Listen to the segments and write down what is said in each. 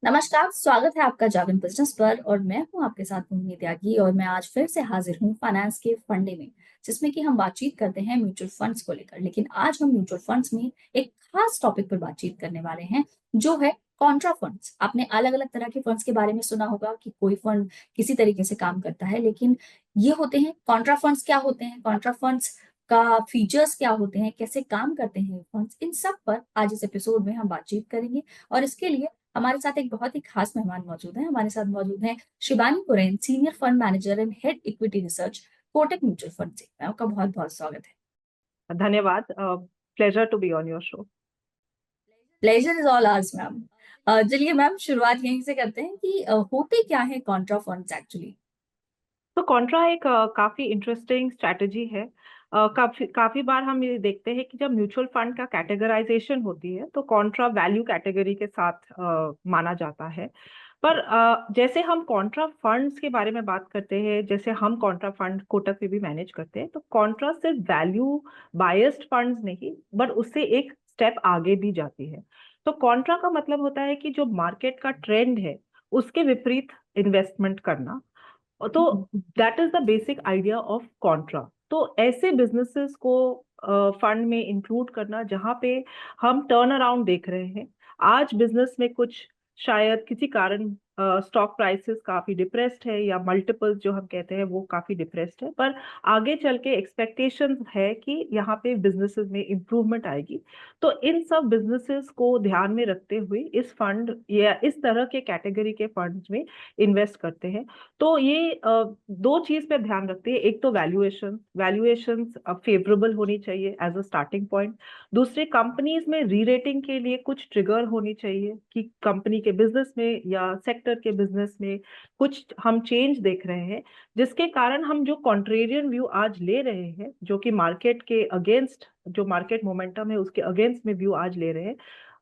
नमस्कार, स्वागत है आपका जागरण बिजनेस पर। और मैं हूं आपके साथ मोहिनी त्यागी, और मैं आज फिर से हाजिर हूं फाइनेंस के फंडे में, जिसमें कि हम बातचीत करते हैं म्यूचुअल फंड्स को लेकर। लेकिन आज हम म्यूचुअल फंड्स में एक खास टॉपिक पर बातचीत करने वाले हैं, जो है कॉन्ट्रा फंड्स। आपने अलग अलग तरह के फंड्स के बारे में सुना होगा कि कोई फंड किसी तरीके से काम करता है, लेकिन ये होते हैं कॉन्ट्रा फंड्स। क्या होते हैं कॉन्ट्रा फंड्स का फीचर्स, क्या होते हैं, कैसे काम करते हैं फंड्स, इन सब पर आज इस एपिसोड में हम बातचीत करेंगे। और इसके लिए हमारे साथ एक बहुत ही खास मेहमान मौजूद हैं। हमारे साथ मौजूद हैं Shibani Kurien, senior fund manager and head equity research, Kotak mutual fund से। मैं आपका बहुत बहुत स्वागत है। धन्यवाद। Pleasure to be on your show. Pleasure is all ours ma'am. चलिए मैम, शुरुआत यहीं से करते हैं कि होते क्या है कॉन्ट्रा फंड्स एक्चुअली। तो कॉन्ट्रा एक काफी इंटरेस्टिंग स्ट्रैटेजी है। काफी काफी बार हम ये देखते हैं कि जब म्यूचुअल फंड का कैटेगराइजेशन होती है तो कॉन्ट्रा वैल्यू कैटेगरी के साथ माना जाता है। पर जैसे हम कॉन्ट्रा फंड्स के बारे में बात करते हैं, जैसे हम कॉन्ट्रा फंड कोटक में भी मैनेज करते हैं, तो कॉन्ट्रा सिर्फ वैल्यू बायस्ड फंड्स नहीं, बट उससे एक स्टेप आगे भी जाती है। तो कॉन्ट्रा का मतलब होता है कि जो मार्केट का ट्रेंड है उसके विपरीत इन्वेस्टमेंट करना। तो that is the basic idea of Contra. तो ऐसे बिजनेसेस को फंड में इंक्लूड करना जहां पे हम टर्न अराउंड देख रहे हैं। आज बिजनेस में कुछ शायद किसी कारण स्टॉक प्राइसेस काफी डिप्रेस्ड है, या मल्टीपल्स जो हम कहते हैं वो काफी डिप्रेस्ड है, पर आगे चल के एक्सपेक्टेशंस है कि यहाँ पे बिजनेसेस में इम्प्रूवमेंट आएगी। तो इन सब बिजनेसेस को ध्यान में रखते हुए इस फंड या इस तरह के कैटेगरी के फंड्स में इन्वेस्ट करते हैं। तो ये दो चीज पे ध्यान रखते हैं। एक तो वैल्यूएशन वैल्यूएशन फेवरेबल होनी चाहिए एज अ स्टार्टिंग पॉइंट। दूसरे, कंपनीज में री रेटिंग के लिए कुछ ट्रिगर होनी चाहिए कि कंपनी के बिजनेस में या सेक्टर के बिजनेस में कुछ हम चेंज देख रहे हैं, जिसके कारण हम जो कॉन्ट्रेरियन व्यू आज ले रहे हैं, जो कि मार्केट के अगेंस्ट, जो मार्केट मोमेंटम है उसके अगेंस्ट में व्यू आज ले रहे हैं,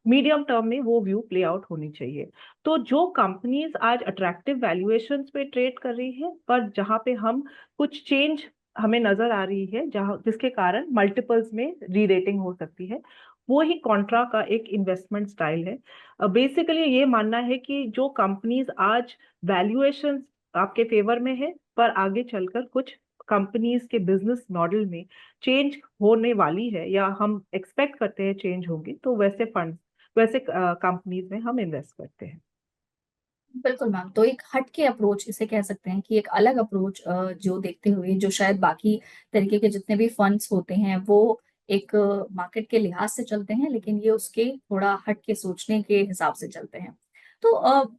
मीडियम टर्म में वो व्यू प्ले आउट होनी चाहिए। तो जो कंपनीज आज अट्रैक्टिव वैल्यूएशंस पे ट्रेड कर रही है, पर जहां पे हम कुछ चेंज हमें नजर आ रही है, जहां जिसके कारण मल्टीपल्स में री रेटिंग हो सकती है, वो ही कॉन्ट्रा का एक इन्वेस्टमेंट स्टाइल है। बेसिकली ये मानना है कि जो कंपनीज आज वैल्यूएशंस आपके फेवर में है, पर आगे चलकर कुछ कंपनीज के बिजनेस मॉडल में चेंज होने वाली है, या हम एक्सपेक्ट करते हैं चेंज होंगी, तो वैसे फंड, वैसे कंपनीज में हम इन्वेस्ट करते हैं। बिल्कुल मैम, तो एक हटके अप्रोच इसे कह सकते हैं, कि एक अलग अप्रोच जो देखते हुए, जो शायद बाकी तरीके के जितने भी फंड्स होते हैं वो एक मार्केट के लिहाज से चलते हैं, लेकिन ये उसके थोड़ा हटके सोचने के हिसाब से चलते हैं। तो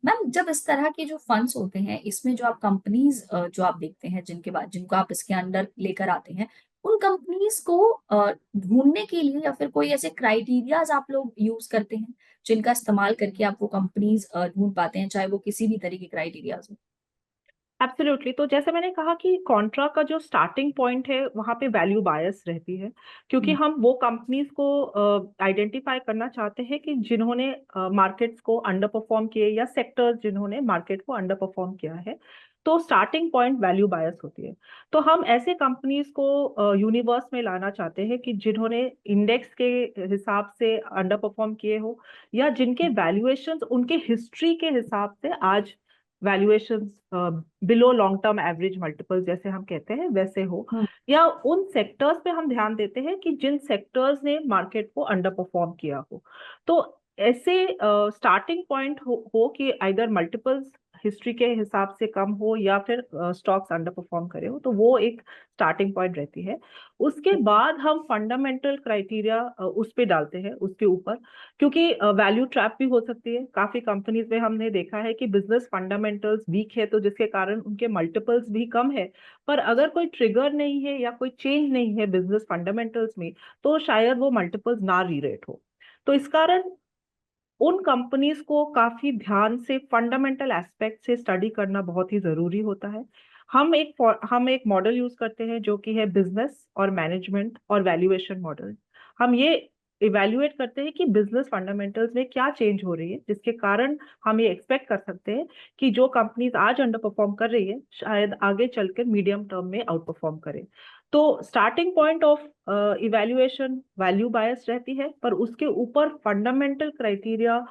मैम, जब इस तरह के जो फंड्स होते हैं, इसमें जो आप कंपनीज जो आप देखते हैं, जिनको आप इसके अंडर लेकर आते हैं, उन कंपनीज को ढूंढने के लिए या फिर कोई ऐसे क्राइटेरियाज आप लोग यूज करते हैं, जिनका इस्तेमाल करके आप वो कंपनीज ढूंढ पाते हैं, चाहे वो किसी भी तरह की क्राइटेरियाज हो। एब्सोल्युटली। तो जैसे मैंने कहा कि कॉन्ट्रा का जो स्टार्टिंग पॉइंट है वहां पे वैल्यू बायस रहती है, क्योंकि हम्म। हम वो कंपनीज को आइडेंटिफाई करना चाहते हैं कि जिन्होंने मार्केट्स को अंडर परफॉर्म किए, या सेक्टर्स जिन्होंने मार्केट को अंडर परफॉर्म किया है। तो स्टार्टिंग पॉइंट वैल्यू बायस होती है। तो हम ऐसे कंपनीज को यूनिवर्स में लाना चाहते हैं कि जिन्होंने इंडेक्स के हिसाब से अंडर परफॉर्म किए हो, या जिनके वैल्यूएशंस उनके हिस्ट्री के हिसाब से आज valuations below long term average multiple जैसे हम कहते हैं वैसे हो, हम्म। या उन सेक्टर्स पे हम ध्यान देते हैं कि जिन सेक्टर्स ने मार्केट को अंडर परफॉर्म किया हो। तो ऐसे स्टार्टिंग पॉइंट हो कि आइदर मल्टीपल्स हिस्ट्री के हिसाब से कम हो, या फिर स्टॉक्स अंडर परफॉर्म करे हो, तो वो एक स्टार्टिंग पॉइंट रहती है। उसके बाद हम फंडामेंटल क्राइटेरिया उस पे डालते हैं उसके ऊपर, क्योंकि वैल्यू ट्रैप भी हो सकती है। काफी कंपनीज में हमने देखा है कि बिजनेस फंडामेंटल्स वीक है, तो जिसके कारण उनके मल्टीपल्स भी कम है। पर अगर कोई ट्रिगर नहीं है या कोई चेंज नहीं है बिजनेस फंडामेंटल्स में, तो शायद वो मल्टीपल्स ना रीरेट हो। तो इस कारण उन कंपनीज को काफी ध्यान से फंडामेंटल एस्पेक्ट से स्टडी करना बहुत ही जरूरी होता है। हम एक मॉडल यूज करते हैं जो कि है बिजनेस और मैनेजमेंट और वैल्यूएशन मॉडल। हम ये इवेल्युएट करते हैं कि बिजनेस फंडामेंटल्स में क्या चेंज हो रही है, जिसके कारण हम ये एक्सपेक्ट कर सकते हैं कि जो कंपनीज आज अंडर परफॉर्म कर रही है शायद आगे चलकर मीडियम टर्म में आउट परफॉर्म करे। तो starting point of evaluation value bias रहती है, पर उसके ऊपर फंडामेंटल क्राइटेरिया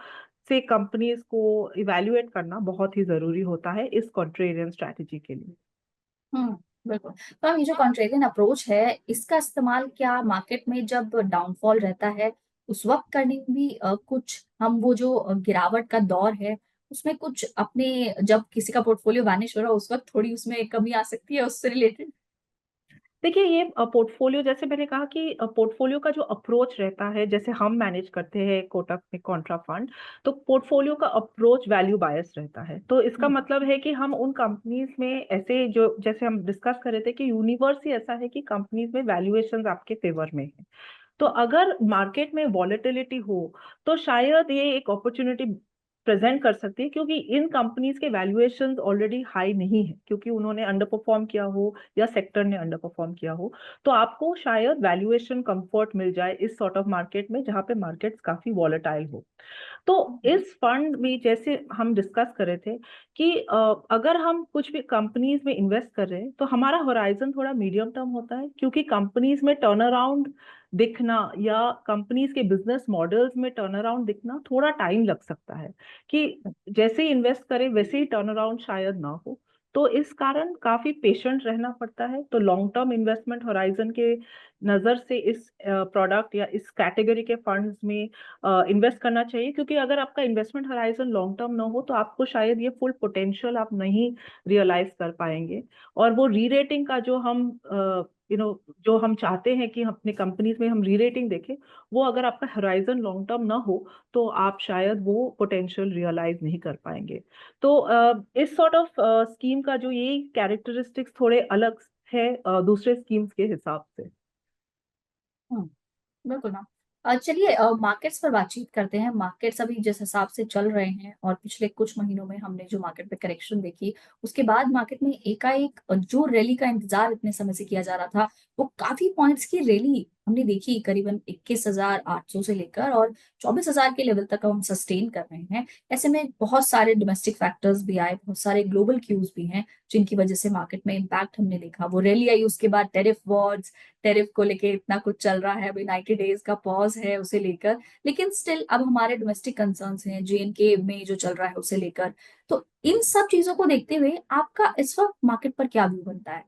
से कंपनीज को इवैल्यूएट करना बहुत ही जरूरी होता है इस कॉन्ट्रेरियन स्ट्रैटेजी के लिए। हम्म, बिल्कुल। तो हम ये जो कॉन्ट्रेरियन अप्रोच है, इसका इस्तेमाल क्या मार्केट में जब डाउनफॉल रहता है उस वक्त करने में भी कुछ हम वो जो गिरावट का दौर है उसमें कुछ अपने, जब किसी का पोर्टफोलियो वैनिश हो रहा है उस वक्त थोड़ी उसमें कमी आ सकती है उससे रिलेटेड? देखिए ये पोर्टफोलियो, जैसे मैंने कहा कि पोर्टफोलियो का जो अप्रोच रहता है, जैसे हम मैनेज करते हैं कोटक में कॉन्ट्रा फंड, तो पोर्टफोलियो का अप्रोच वैल्यू बायस रहता है। तो इसका हम्म। मतलब है कि हम उन कंपनीज में ऐसे, जो जैसे हम डिस्कस कर रहे थे कि यूनिवर्स ही ऐसा है कि कंपनीज में वैल्यूएशंस आपके फेवर में है। तो अगर मार्केट में वॉलेटिलिटी हो तो शायद ये एक अपॉर्चुनिटी प्रेजेंट कर सकती है, क्योंकि इन कंपनीज के वैल्यूएशंस ऑलरेडी हाई नहीं है, क्योंकि उन्होंने अंडर परफॉर्म किया हो या सेक्टर ने अंडर परफॉर्म किया हो। तो आपको शायद वैल्यूएशन कंफर्ट मिल जाए इस सॉर्ट ऑफ मार्केट में, जहां पे मार्केट्स काफी वॉलेटाइल हो। तो इस फंड में जैसे हम डिस्कस कर रहे थे कि अगर हम कुछ भी कंपनीज में इन्वेस्ट कर रहे हैं तो हमारा होराइजन थोड़ा मीडियम टर्म होता है, क्योंकि कंपनीज में टर्न अराउंड दिखना या कंपनीज के बिजनेस मॉडल्स में टर्न अराउंड दिखना थोड़ा टाइम लग सकता है, कि जैसे ही इन्वेस्ट करें वैसे ही टर्न अराउंड शायद ना हो। तो इस कारण काफी पेशेंट रहना पड़ता है। तो लॉन्ग टर्म इन्वेस्टमेंट होराइजन के नजर से इस प्रोडक्ट या इस कैटेगरी के फंड्स में इन्वेस्ट करना चाहिए, क्योंकि अगर आपका इन्वेस्टमेंट हराइजन लॉन्ग टर्म ना हो तो आपको शायद ये फुल पोटेंशियल आप नहीं रियलाइज कर पाएंगे। और वो री रेटिंग का जो हम जो हम चाहते हैं कि अपने कंपनीज में हम री रेटिंग देखें, वो अगर आपका हराइजन लॉन्ग टर्म ना हो तो आप शायद वो पोटेंशियल रियलाइज नहीं कर पाएंगे। तो इस सॉर्ट ऑफ स्कीम का जो ये कैरेक्टरिस्टिक्स थोड़े अलग है दूसरे स्कीम्स के हिसाब से। हम्म, बिल्कुल ना। चलिए मार्केट्स पर बातचीत करते हैं। मार्केट्स अभी जिस हिसाब से चल रहे हैं और पिछले कुछ महीनों में हमने जो मार्केट पे करेक्शन देखी, उसके बाद मार्केट में एकाएक जो रैली का इंतजार इतने समय से किया जा रहा था, वो काफी पॉइंट्स की रैली हमने देखी, करीबन 21,800 से लेकर और 24,000 के लेवल तक हम सस्टेन कर रहे हैं। ऐसे में बहुत सारे डोमेस्टिक फैक्टर्स भी आए, बहुत सारे ग्लोबल क्यूज भी हैं जिनकी वजह से मार्केट में इम्पैक्ट हमने देखा। वो रैली आई, उसके बाद टेरिफ वॉर्स, टेरिफ को लेके इतना कुछ चल रहा है, अभी 90 डेज का पॉज है उसे लेकर, लेकिन स्टिल अब हमारे डोमेस्टिक कंसर्न्स हैं JNK में जो चल रहा है उसे लेकर। तो इन सब चीजों को देखते हुए आपका इस वक्त मार्केट पर क्या व्यू बनता है?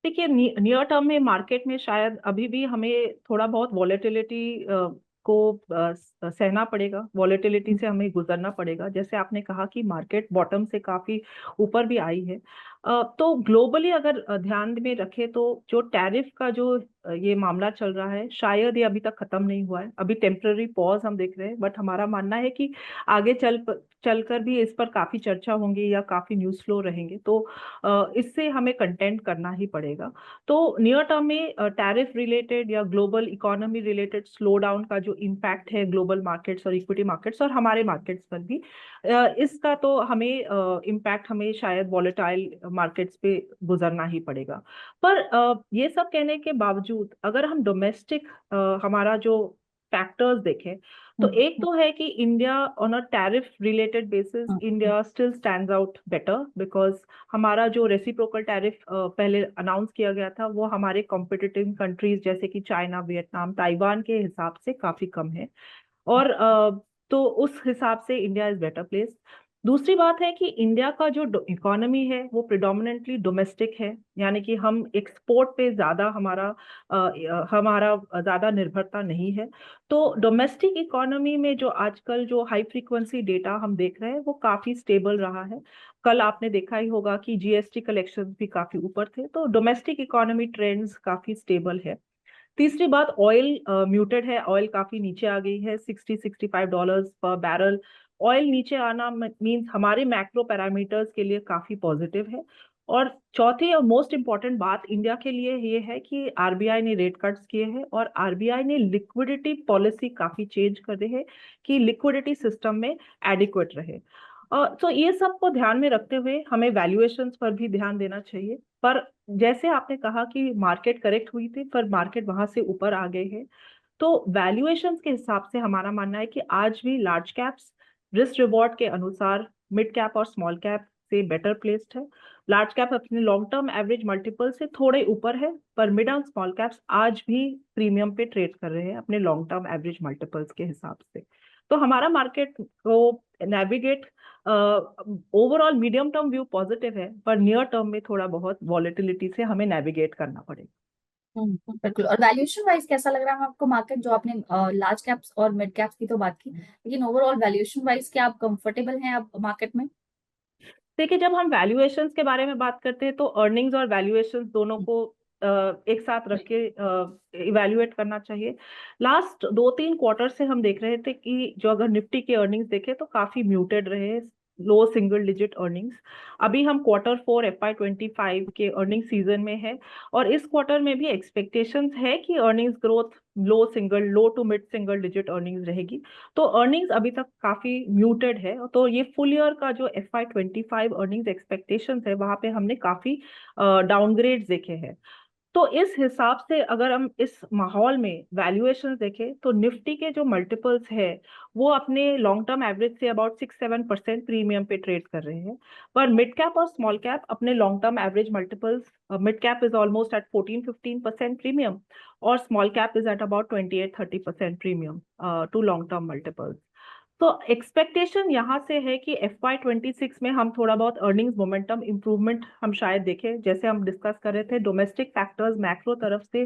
देखिए नियर टर्म में मार्केट में शायद अभी भी हमें थोड़ा बहुत वॉलेटिलिटी को सहना पड़ेगा, वॉलेटिलिटी से हमें गुजरना पड़ेगा। जैसे आपने कहा कि मार्केट बॉटम से काफी ऊपर भी आई है। तो ग्लोबली अगर ध्यान में रखें तो जो टैरिफ का जो ये मामला चल रहा है, शायद ये अभी तक खत्म नहीं हुआ है। अभी टेम्पररी पॉज हम देख रहे हैं, बट हमारा मानना है कि आगे चलकर भी इस पर काफी चर्चा होंगी या काफी न्यूज़ फ्लो रहेंगे। तो इससे हमें कंटेंट करना ही पड़ेगा। तो नियर टर्म में टैरिफ रिलेटेड या global economy related slow down का जो इम्पैक्ट है ग्लोबल मार्केट्स और इक्विटी मार्केट्स और हमारे मार्केट्स पर भी, इसका तो हमें इम्पैक्ट हमें शायद वॉलेटाइल मार्केट्स पे गुजरना ही पड़ेगा। पर ये सब कहने के बावजूद अगर हम डोमेस्टिक हमारा जो फैक्टर्स देखें, तो हम्म, एक तो है कि India on a tariff related basis, hmm, India still stands out better, because हमारा जो रेसिप्रोकल टैरिफ पहले अनाउंस किया गया था वो हमारे कॉम्पिटिटिव कंट्रीज जैसे कि चाइना, वियतनाम, ताइवान के हिसाब से काफी कम है। और तो उस हिसाब से इंडिया इज बेटर प्लेस। दूसरी बात है कि इंडिया का जो इकोनॉमी है वो प्रिडोमिनेंटली डोमेस्टिक है, यानी कि हम एक्सपोर्ट पे ज्यादा हमारा ज्यादा निर्भरता नहीं है। तो डोमेस्टिक इकोनॉमी में जो आजकल जो हाई फ्रीक्वेंसी डेटा हम देख रहे हैं वो काफी स्टेबल रहा है। कल आपने देखा ही होगा कि जीएसटी कलेक्शन भी काफी ऊपर थे। तो डोमेस्टिक इकोनॉमी ट्रेंड्स काफी स्टेबल है। तीसरी बात, ऑयल म्यूटेड है, ऑयल काफी नीचे आ गई है, $60-65 पर बैरल। ऑयल नीचे आना मींस हमारे मैक्रो पैरामीटर्स के लिए काफी पॉजिटिव है। और चौथी और मोस्ट इंपॉर्टेंट बात इंडिया के लिए ये है कि आरबीआई ने रेट कट्स किए हैं और आरबीआई ने लिक्विडिटी पॉलिसी काफी चेंज कर दी है कि लिक्विडिटी सिस्टम में एडिक्वेट रहे। तो ये सब को ध्यान में रखते हुए हमें वैल्यूएशंस पर भी ध्यान देना चाहिए। पर जैसे आपने कहा कि मार्केट करेक्ट हुई थी पर मार्केट वहां से ऊपर आ गए हैं, तो वैल्यूएशंस के हिसाब से हमारा मानना है कि आज भी लार्ज कैप्स रिस्क रिवॉर्ड के अनुसार मिड कैप और स्मॉल कैप से बेटर प्लेस्ड है। लार्ज कैप अपने लॉन्ग टर्म एवरेज मल्टीपल से थोड़े ऊपर है, पर मिड एंड स्मॉल कैप्स आज भी प्रीमियम पे ट्रेड कर रहे हैं अपने लॉन्ग टर्म एवरेज मल्टीपल्स के हिसाब से। तो हमारा मार्केट को navigate, overall medium term view positive है, पर नियर टर्म में थोड़ा बहुत वॉलेटिलिटी से हमें नेविगेट करना पड़ेगा। बिल्कुल। और वैल्यूएशन वाइज कैसा लग रहा है आपको मार्केट? जो आपने लार्ज कैप्स और मिड कैप्स की तो बात की, लेकिन ओवरऑल वैल्यूएशन वाइज क्या आप कंफर्टेबल हैं आप मार्केट में? देखिए, जब हम वैल्यूएशंस के बारे में बात करते हैं तो अर्निंग्स और वैल्यूएशंस दोनों को एक साथ रख के इवैल्यूएट करना चाहिए। लास्ट 2-3 क्वार्टर से हम देख रहे थे कि जो अगर निफ्टी के अर्निंग्स देखें तो काफी म्यूटेड रहे, लो सिंगल डिजिट अर्निंग्स। अभी हम Q4 FY25 के अर्निंग सीजन में है, और इस क्वार्टर में भी एक्सपेक्टेशंस है कि earnings growth low to mid single digit earnings रहेगी। तो अर्निंग्स अभी तक काफी म्यूटेड है, तो ये फुल ईयर का जो FY25 अर्निंग्स एक्सपेक्टेशंस है वहां पे हमने काफी डाउनग्रेड्स देखे हैं। तो इस हिसाब से अगर हम इस माहौल में वैल्यूएशन देखें तो निफ्टी के जो मल्टीपल्स है वो अपने लॉन्ग टर्म एवरेज से अबाउट 6-7% प्रीमियम पे ट्रेड कर रहे हैं। पर मिड कैप और स्मॉल कैप अपने long term average multiples, mid cap is almost at 14-15% premium, और small cap is at about 28-30% premium to long term multiples. तो एक्सपेक्टेशन यहाँ से है कि FY26 में हम थोड़ा बहुत अर्निंग्स मोमेंटम इंप्रूवमेंट हम शायद देखें। जैसे हम डिस्कस कर रहे थे, डोमेस्टिक फैक्टर्स मैक्रो तरफ से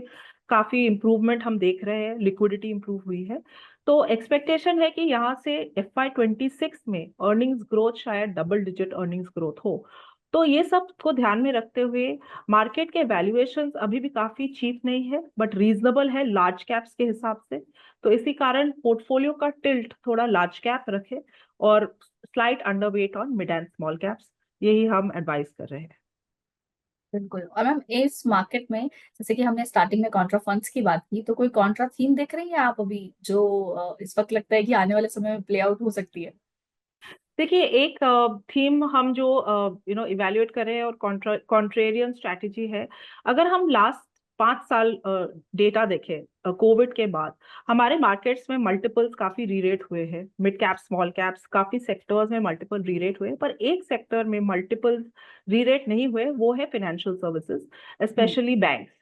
काफी इंप्रूवमेंट हम देख रहे हैं, लिक्विडिटी इंप्रूव हुई है। तो एक्सपेक्टेशन है कि यहाँ से FY26 में अर्निंग्स ग्रोथ शायद डबल डिजिट अर्निंग्स ग्रोथ हो। तो ये सब को ध्यान में रखते हुए मार्केट के वैल्यूएशंस अभी भी काफी चीप नहीं है, बट रीजनेबल है लार्ज कैप्स के हिसाब से। तो इसी कारण पोर्टफोलियो का टिल्ट थोड़ा लार्ज कैप रखे और slight underweight on mid and small caps, यही हम एडवाइस कर रहे हैं। बिल्कुल। और मैम इस मार्केट में, जैसे कि हमने स्टार्टिंग में कॉन्ट्रा फंड्स की बात की, तो कोई कॉन्ट्रा थीम देख रही है आप अभी जो इस वक्त लगता है कि आने वाले समय में प्ले आउट हो सकती है? देखिए, एक थीम हम जो इवेल्युएट कर रहे हैं और कॉन्ट्रेरियन स्ट्रैटेजी है। अगर हम लास्ट 5 साल डेटा देखें कोविड के बाद, हमारे मार्केट्स में मल्टीपल्स काफी रीरेट हुए हैं, मिड कैप स्मॉल कैप्स काफी सेक्टर्स में मल्टीपल रीरेट हुए, पर एक सेक्टर में मल्टीपल्स रीरेट नहीं हुए, वो है फाइनेंशियल सर्विसेज, स्पेशली बैंक्स।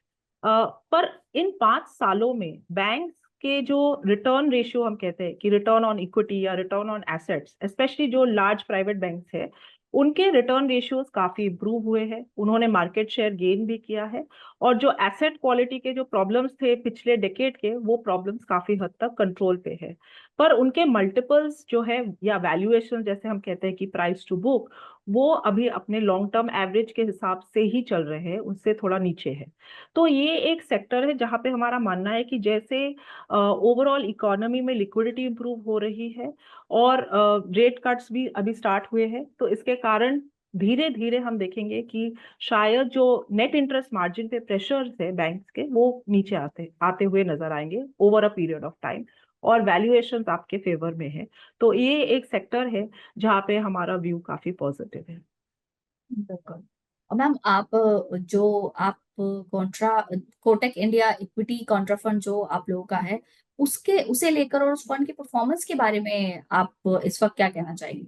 पर इन 5 सालों में बैंक के जो रिटर्न रेशियो हम कहते हैं कि रिटर्न ऑन इक्विटी या रिटर्न ऑन एसेट्स, स्पेशली जो लार्ज प्राइवेट बैंक्स है, उनके रिटर्न रेशियोज काफी इंप्रूव हुए हैं, उन्होंने मार्केट शेयर गेन भी किया है। और जो एसेट क्वालिटी के जो प्रॉब्लम्स थे पिछले डेकेड के, वो प्रॉब्लम्स काफी हद तक कंट्रोल पे है। पर उनके मल्टीपल्स जो है या वैल्यूएशन जैसे हम कहते हैं कि प्राइस टू बुक, वो अभी अपने लॉन्ग टर्म एवरेज के हिसाब से ही चल रहे हैं, उससे थोड़ा नीचे है। तो ये एक सेक्टर है जहां पे हमारा मानना है कि जैसे ओवरऑल इकोनॉमी में लिक्विडिटी इंप्रूव हो रही है और रेट कट्स भी अभी स्टार्ट हुए हैं, तो इसके कारण धीरे धीरे हम देखेंगे कि शायद जो नेट इंटरेस्ट मार्जिन पे प्रेशर्स है बैंक्स के, वो नीचे आते आते हुए नजर आएंगे over a period of time, और वैल्यूएशंस आपके फेवर में है। तो ये एक सेक्टर है जहाँ पे हमारा व्यू काफी पॉजिटिव है। बिल्कुल। और मैम आप जो आप Contra Kotak India equity Contra fund जो आप लोगों का है, उसके उसे लेकर और उस फंड की परफॉर्मेंस के बारे में आप इस वक्त क्या कहना चाहेंगे?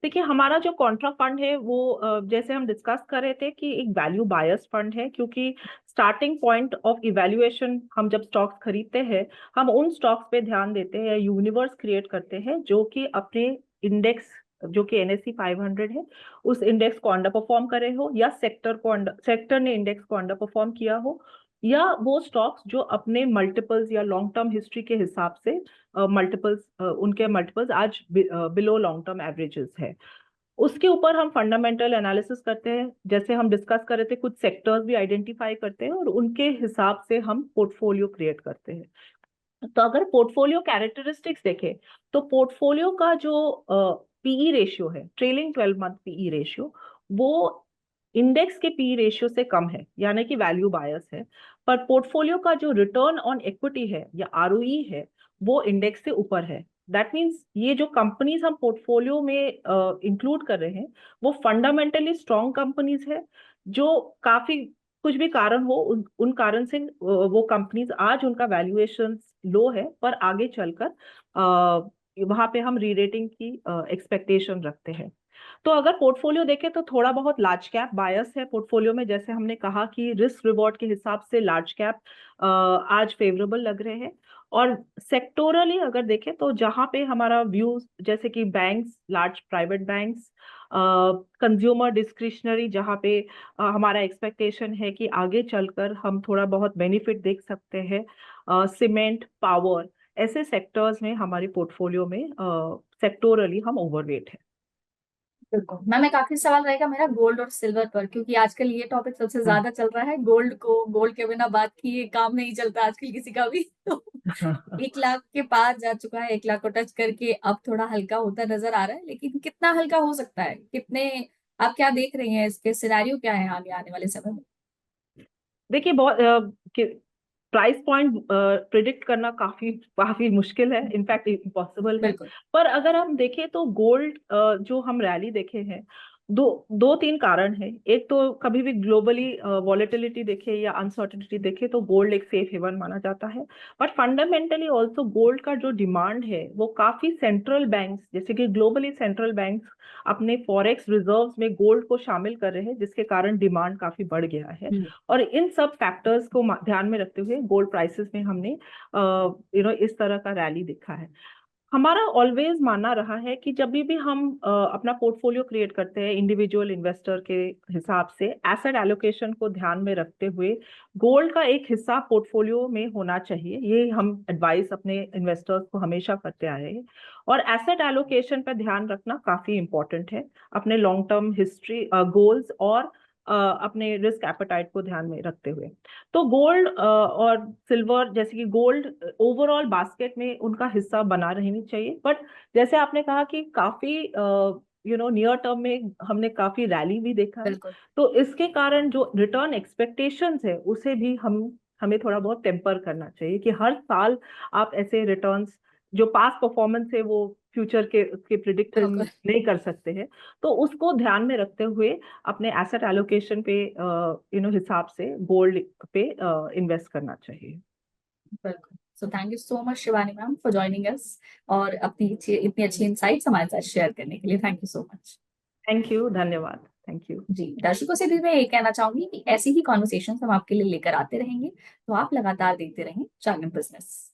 देखिए, हमारा जो कॉन्ट्रा फंड है वो जैसे हम डिस्कस कर रहे थे कि एक वैल्यू बायस फंड है, क्योंकि स्टार्टिंग पॉइंट ऑफ इवैल्यूएशन हम जब स्टॉक्स खरीदते हैं, हम उन स्टॉक्स पे ध्यान देते हैं, यूनिवर्स क्रिएट करते हैं जो कि अपने इंडेक्स, जो कि NSE 500 है, उस इंडेक्स को अंडर परफॉर्म करे हो, या सेक्टर ने इंडेक्स को अंडर परफॉर्म किया हो, या वो स्टॉक्स जो अपने मल्टीपल्स या लॉन्ग टर्म हिस्ट्री के हिसाब से उनके मल्टीपल्स आज बिलो लॉन्ग टर्म एवरेजेस है। उसके ऊपर हम फंडामेंटल एनालिसिस करते हैं, जैसे हम डिस्कस कर रहे थे, कुछ सेक्टर्स भी आइडेंटिफाई करते हैं और उनके हिसाब से हम पोर्टफोलियो क्रिएट करते हैं। तो अगर पोर्टफोलियो कैरेक्टरिस्टिक्स देखें तो पोर्टफोलियो का जो पीई रेशियो है, ट्रेलिंग 12 मंथ पीई रेशियो, वो इंडेक्स के पीई रेशियो से कम है, यानी कि वैल्यू बायस है। पर पोर्टफोलियो का जो रिटर्न ऑन इक्विटी है या ROE है, वो इंडेक्स से ऊपर है। दैट मीन्स ये जो कंपनीज हम पोर्टफोलियो में इंक्लूड कर रहे हैं, वो फंडामेंटली स्ट्रॉन्ग कंपनीज है, जो काफी कुछ भी कारण हो, उन कारण से वो कंपनीज आज उनका वैल्यूएशन लो है, पर आगे चलकर वहां पे हम रीरेटिंग की एक्सपेक्टेशन रखते हैं। तो अगर पोर्टफोलियो देखें तो थोड़ा बहुत लार्ज कैप बायस है पोर्टफोलियो में, जैसे हमने कहा कि रिस्क रिवॉर्ड के हिसाब से लार्ज कैप आज फेवरेबल लग रहे हैं। और सेक्टोरली अगर देखें तो जहाँ पे हमारा व्यू, जैसे कि banks, large private banks, consumer discretionary, जहाँ पे हमारा एक्सपेक्टेशन है कि आगे चलकर हम थोड़ा बहुत बेनिफिट देख सकते हैं, सीमेंट, पावर, ऐसे सेक्टर्स में हमारे पोर्टफोलियो में सेक्टोरली हम ओवरवेट है। बिल्कुल मैम, एक आखिरी सवाल रहेगा मेरा गोल्ड और सिल्वर पर, क्योंकि आजकल ये टॉपिक सबसे हाँ। ज्यादा चल रहा है। गोल्ड के बिना बात किए काम नहीं चलता आजकल किसी का भी। तो 1 लाख के पार जा चुका है, 1 लाख को टच करके अब थोड़ा हल्का होता नजर आ रहा है, लेकिन कितना हल्का हो सकता है, कितने, आप क्या देख रही हैं, इसके सिनेरियो क्या है आगे आने वाले समय में? देखिए, बहुत प्राइस पॉइंट प्रिडिक्ट करना काफी काफी मुश्किल है, इनफैक्ट इम्पॉसिबल है। बिल्कुल। पर अगर हम देखें तो गोल्ड, जो हम रैली देखे हैं, दो दो तीन कारण है। एक तो कभी भी ग्लोबली वॉलेटिलिटी देखे या अनसर्टेनिटी देखे तो गोल्ड एक सेफ हेवन माना जाता है। बट फंडामेंटली ऑल्सो गोल्ड का जो डिमांड है वो काफी सेंट्रल बैंक्स, जैसे कि ग्लोबली सेंट्रल बैंक्स अपने फॉरेक्स रिजर्व्स में गोल्ड को शामिल कर रहे हैं, जिसके कारण डिमांड काफी बढ़ गया है। हम्म। और इन सब फैक्टर्स को ध्यान में रखते हुए गोल्ड प्राइसेस में हमने इस तरह का रैली देखा है। हमारा ऑलवेज मानना रहा है कि जब भी हम अपना पोर्टफोलियो क्रिएट करते हैं इंडिविजुअल इन्वेस्टर के हिसाब से, एसेट एलोकेशन को ध्यान में रखते हुए गोल्ड का एक हिस्सा पोर्टफोलियो में होना चाहिए। ये हम एडवाइस अपने इन्वेस्टर्स को हमेशा करते आए हैं। और एसेट एलोकेशन पर ध्यान रखना काफी इंपॉर्टेंट है, अपने लॉन्ग टर्म हिस्ट्री गोल्स और अपने रिस्क एपेटाइट को ध्यान में रखते हुए। तो गोल्ड और सिल्वर, जैसे कि गोल्ड ओवरऑल बास्केट में उनका हिस्सा बना रहनी चाहिए। बट जैसे आपने कहा कि काफी नियर टर्म में हमने काफी रैली भी देखा है, बिल्कुल। तो इसके कारण जो रिटर्न एक्सपेक्टेशंस है उसे भी हमें थोड़ा बहुत टेम्पर करना चाहिए कि हर साल आप ऐसे रिटर्न्स, जो पास्ट परफॉर्मेंस है वो फ्यूचर के उसके प्रिडिक्ट हम बिल्कुल। नहीं कर सकते हैं। तो उसको ध्यान में रखते हुए अपने एसेट एलोकेशन पे हिसाब से गोल्ड पे इन्वेस्ट करना चाहिए। बिल्कुल। So thank you so much Shivani ma'am for joining us, और अपनी इतनी अच्छी इंसाइट्स हमारे साथ शेयर करने के लिए thank you so much. Thank you, धन्यवाद, थैंक यू। जी, दर्शकों से भी मैं ये कहना चाहूंगी कि ऐसी ही कॉन्वर्सेशन हम आपके लिए लेकर आते रहेंगे, तो आप लगातार देखते रहें जागरण बिजनेस।